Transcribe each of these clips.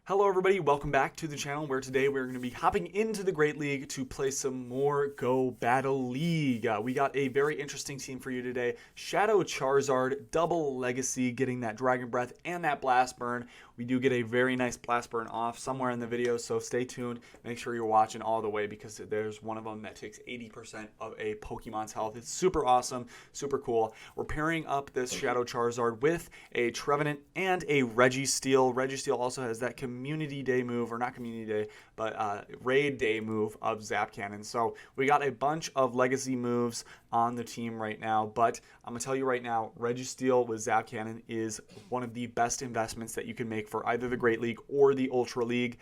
Hello everybody, welcome back to the channel where today we're going to be hopping into the Great League to play some more Go Battle League. We got a very interesting team for you today. Shadow Charizard, double legacy, getting that Dragon Breath and that Blast Burn. We do get a very nice Blast Burn off somewhere in the video, so stay tuned. Make sure you're watching all the way because there's one of them that takes 80% of a Pokemon's health. It's super awesome, super cool. We're pairing up this Shadow Charizard with a Trevenant and a Registeel. Registeel also has that Community Day move, or not Community Day, but Raid Day move of Zap Cannon. So we got a bunch of legacy moves on the team right now, but I'm going to tell you right now, Registeel with Zap Cannon is one of the best investments that you can make for either the Great League or the Ultra League.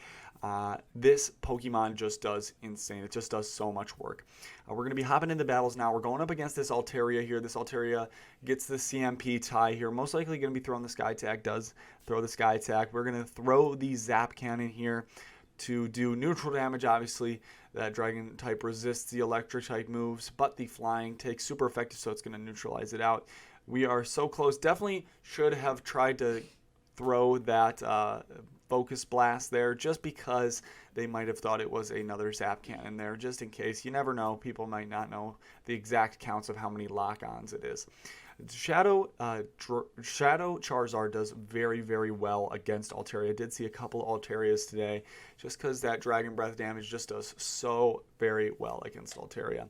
This Pokemon just does insane. It just does so much work. We're going to be hopping into battles now. We're going up against this Altaria here. This Altaria gets the CMP tie here. Most likely going to be throwing the Sky Attack. Does throw the Sky Attack. We're going to throw the Zap Cannon here to do neutral damage. Obviously, that Dragon type resists the Electric type moves, but the Flying takes super effective, so it's going to neutralize it out. We are so close. Definitely should have tried to throw that Focus Blast there just because they might have thought it was another Zap Cannon there, just in case. You never know. People might not know the exact counts of how many lock-ons it is. Shadow Charizard does very, very well against Altaria. I did see a couple Altarias today just because that Dragon Breath damage just does so very well against Altaria.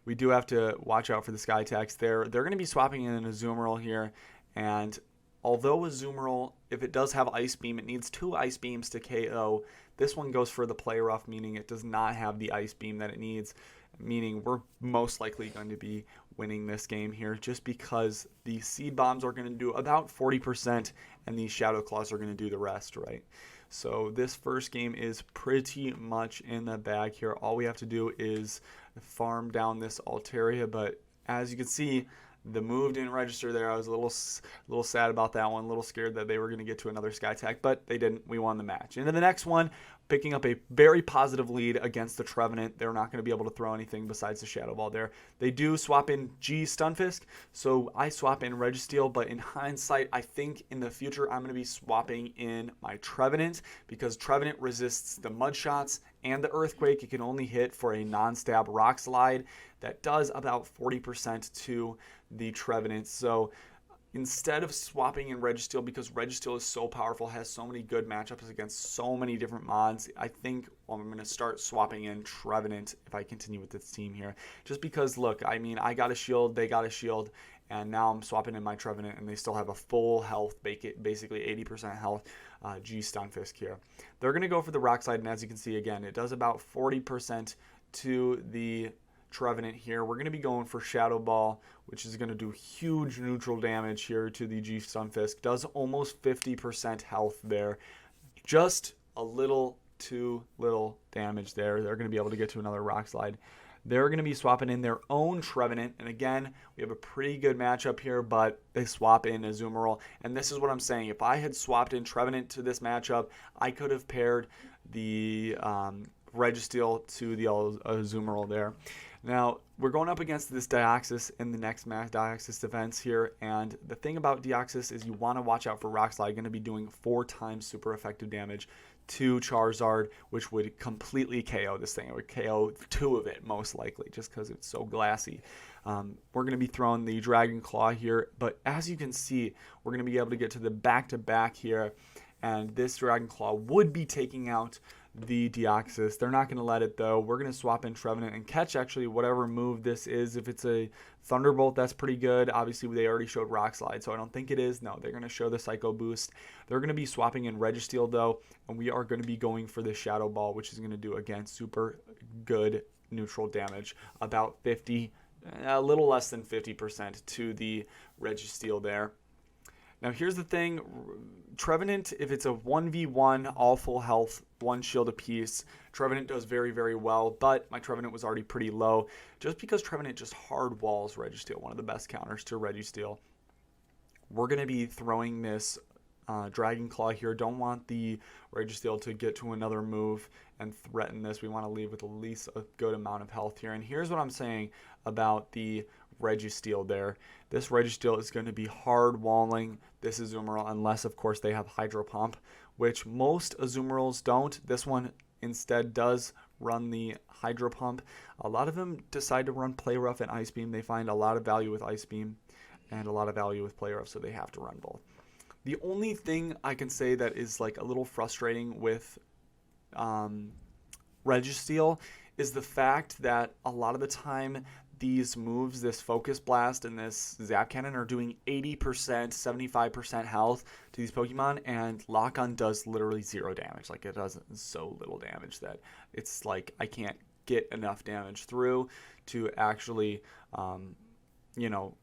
We do have to watch out for the Sky Attacks there. They're going to be swapping in a Azumarill here, and although Azumarill, if it does have Ice Beam, it needs 2 Ice Beams to KO. This one goes for the Play Rough, meaning it does not have the Ice Beam that it needs, meaning we're most likely going to be winning this game here just because the Seed Bombs are going to do about 40% and these Shadow Claws are going to do the rest, right? So this first game is pretty much in the bag here. All we have to do is farm down this Altaria, but as you can see, the move didn't register there. I was a little sad about that one, a little scared that they were going to get to another Sky Attack, but they didn't. We won the match. Into the next one, picking up a very positive lead against the Trevenant. They're not going to be able to throw anything besides the Shadow Ball there. They do swap in G Stunfisk, so I swap in Registeel, but in hindsight, I think in the future I'm going to be swapping in my Trevenant because Trevenant resists the Mud Shots and the Earthquake. It can only hit for a non-stab Rock Slide that does about 40% to the Trevenant. So instead of swapping in Registeel, because Registeel is so powerful, has so many good matchups against so many different mods, I think I'm going to start swapping in Trevenant if I continue with this team here. Just because, look, I mean, I got a shield, they got a shield, and now I'm swapping in my Trevenant, and they still have a full health, basically 80% health G Stunfisk here. They're going to go for the Rock Slide, and as you can see, again, it does about 40% to the Trevenant here. We're going to be going for Shadow Ball, which is going to do huge neutral damage here to the G Stunfisk. Does almost 50% health there. Just a little too little damage there. They're going to be able to get to another Rock Slide. They're going to be swapping in their own Trevenant, and again, we have a pretty good matchup here, but they swap in Azumarill, and this is what I'm saying. If I had swapped in Trevenant to this matchup, I could have paired the Registeel to the Azumarill there. Now, we're going up against this Deoxys in the next match, Deoxys defense here, and the thing about Deoxys is you want to watch out for Rock Slide. Going to be doing 4 times super effective damage to Charizard, which would completely KO this thing. It would KO 2 of it, most likely, just because it's so glassy. We're going to be throwing the Dragon Claw here, but as you can see, we're going to be able to get to the back-to-back here, and this Dragon Claw would be taking out the Deoxys. They're not going to let it though. We're going to swap in Trevenant and catch actually whatever move this is. If it's a Thunderbolt, that's pretty good. Obviously, they already showed Rock Slide, so I don't think it is. No, they're going to show the Psycho Boost. They're going to be swapping in Registeel though, and we are going to be going for the Shadow Ball, which is going to do, again, super good neutral damage. About 50, a little less than 50% to the Registeel there. Now here's the thing, Trevenant, if it's a 1v1, all full health, 1 shield apiece, Trevenant does very, very well, but my Trevenant was already pretty low, just because Trevenant just hard walls Registeel, one of the best counters to Registeel. We're going to be throwing this Dragon Claw here. Don't want the Registeel to get to another move and threaten this. We want to leave with at least a good amount of health here. And here's what I'm saying about the Registeel there. This Registeel is going to be hard walling this Azumarill unless, of course, they have Hydro Pump, which most Azumarill don't. This one instead does run the Hydro Pump. A lot of them decide to run Play Rough and Ice Beam. They find a lot of value with Ice Beam and a lot of value with Play Rough, so they have to run both. The only thing I can say that is like a little frustrating with Registeel is the fact that a lot of the time these moves, this Focus Blast and this Zap Cannon, are doing 80%, 75% health to these Pokemon, and Lock On does literally 0 damage. Like, it does so little damage that it's like I can't get enough damage through to actually, you know,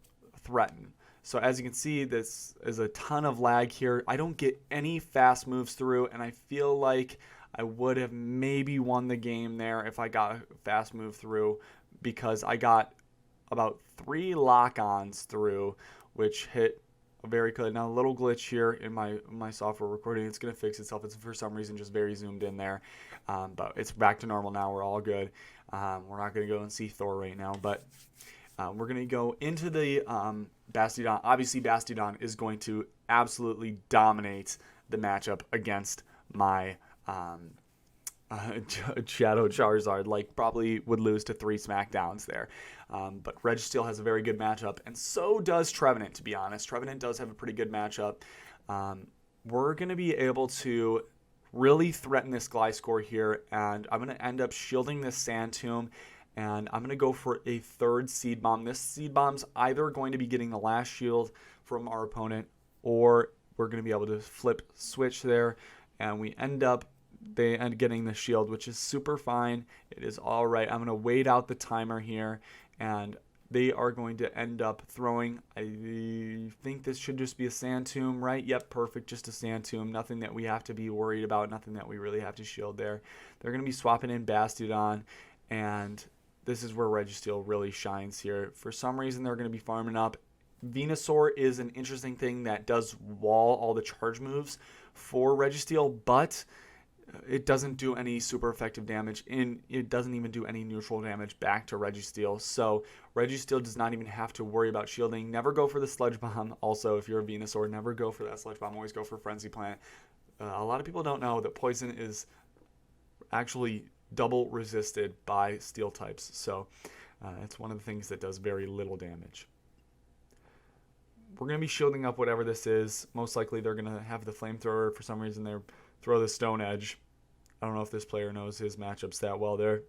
threaten. So as you can see, this is a ton of lag here. I don't get any fast moves through, and I feel like I would have maybe won the game there if I got a fast move through, because I got about 3 lock-ons through, which hit very good. Now, a little glitch here in my software recording. It's going to fix itself. It's for some reason just very zoomed in there. But it's back to normal now. We're all good. We're not going to go and see Thor right now, but we're going to go into the Bastiodon. Obviously, Bastiodon is going to absolutely dominate the matchup against my Shadow Charizard. Like, probably would lose to 3 Smackdowns there. But Registeel has a very good matchup, and so does Trevenant, to be honest. Trevenant does have a pretty good matchup. We're going to be able to really threaten this Gliscor here, and I'm going to end up shielding this Sand Tomb, and I'm going to go for a 3rd Seed Bomb. This Seed Bomb's either going to be getting the last shield from our opponent, or we're going to be able to flip switch there, and they end getting the shield, which is super fine. It is all right. I'm going to wait out the timer here, and they are going to end up throwing, I think this should just be a Sand Tomb, right? Yep, perfect, just a Sand Tomb. Nothing that we have to be worried about, nothing that we really have to shield there. They're going to be swapping in Bastiodon, and this is where Registeel really shines here. For some reason, they're going to be farming up. Venusaur is an interesting thing that does wall all the charge moves for Registeel, but it doesn't do any super effective damage, and it doesn't even do any neutral damage back to Registeel. So Registeel does not even have to worry about shielding. Never go for the Sludge Bomb. Also, if you're a Venusaur, never go for that Sludge Bomb. Always go for Frenzy Plant. A lot of people don't know that Poison is actually double resisted by Steel types. So it's one of the things that does very little damage. We're going to be shielding up whatever this is. Most likely they're going to have the Flamethrower. For some reason, they throw the Stone Edge. I don't know if this player knows his matchups that well there.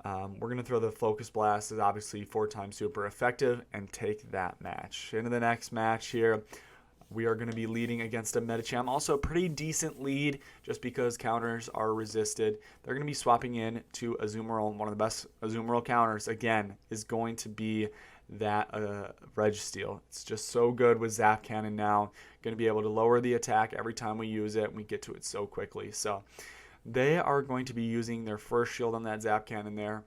We're going to throw the Focus Blast. Is obviously 4 times super effective, and take that match. Into the next match here. We are going to be leading against a Medicham. Also a pretty decent lead, just because counters are resisted. They're going to be swapping in to Azumarill. One of the best Azumarill counters, again, is going to be that Registeel. It's just so good with Zap Cannon now. Going to be able to lower the attack every time we use it, and we get to it so quickly. So they are going to be using their first shield on that Zap Cannon there.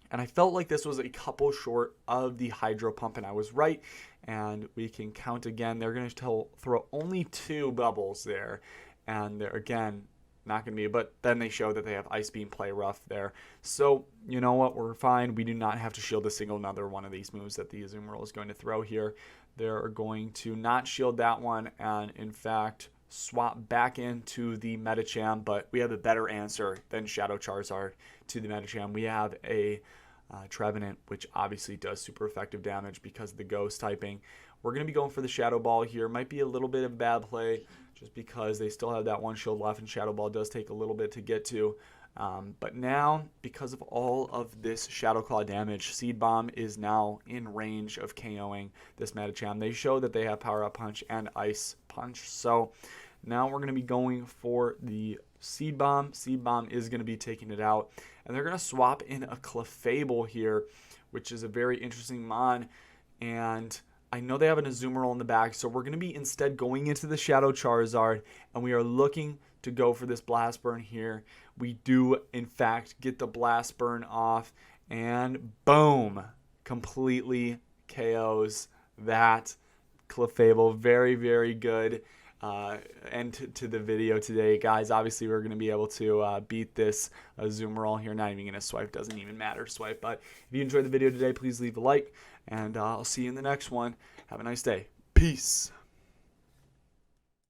And I felt like this was a couple short of the Hydro Pump, and I was right. And we can count again. They're going to throw only 2 bubbles there. And they're, again, not going to be, but then they show that they have Ice Beam, Play Rough there. So, you know what? We're fine. We do not have to shield a single another one of these moves that the Azumarill is going to throw here. They're going to not shield that one, and in fact, swap back into the Medicham, but we have a better answer than Shadow Charizard to the Medicham. We have a Trevenant, which obviously does super effective damage because of the Ghost typing. We're going to be going for the Shadow Ball here. Might be a little bit of a bad play just because they still have that 1 shield left, and Shadow Ball does take a little bit to get to. But now, because of all of this Shadow Claw damage, Seed Bomb is now in range of KOing this Medicham. They show that they have Power Up Punch and Ice Punch. So now we're going to be going for the Seed Bomb. Seed Bomb is going to be taking it out. And they're going to swap in a Clefable here, which is a very interesting mon. And I know they have an Azumarill in the back, so we're going to be instead going into the Shadow Charizard, and we are looking to go for this Blast Burn here. We do, in fact, get the Blast Burn off, and boom, completely KOs that Clefable. Very, very good end to the video today, guys. Obviously, we're going to be able to beat this Azumarill here. Not even going to swipe. Doesn't even matter swipe. But if you enjoyed the video today, please leave a like, and I'll see you in the next one. Have a nice day. Peace.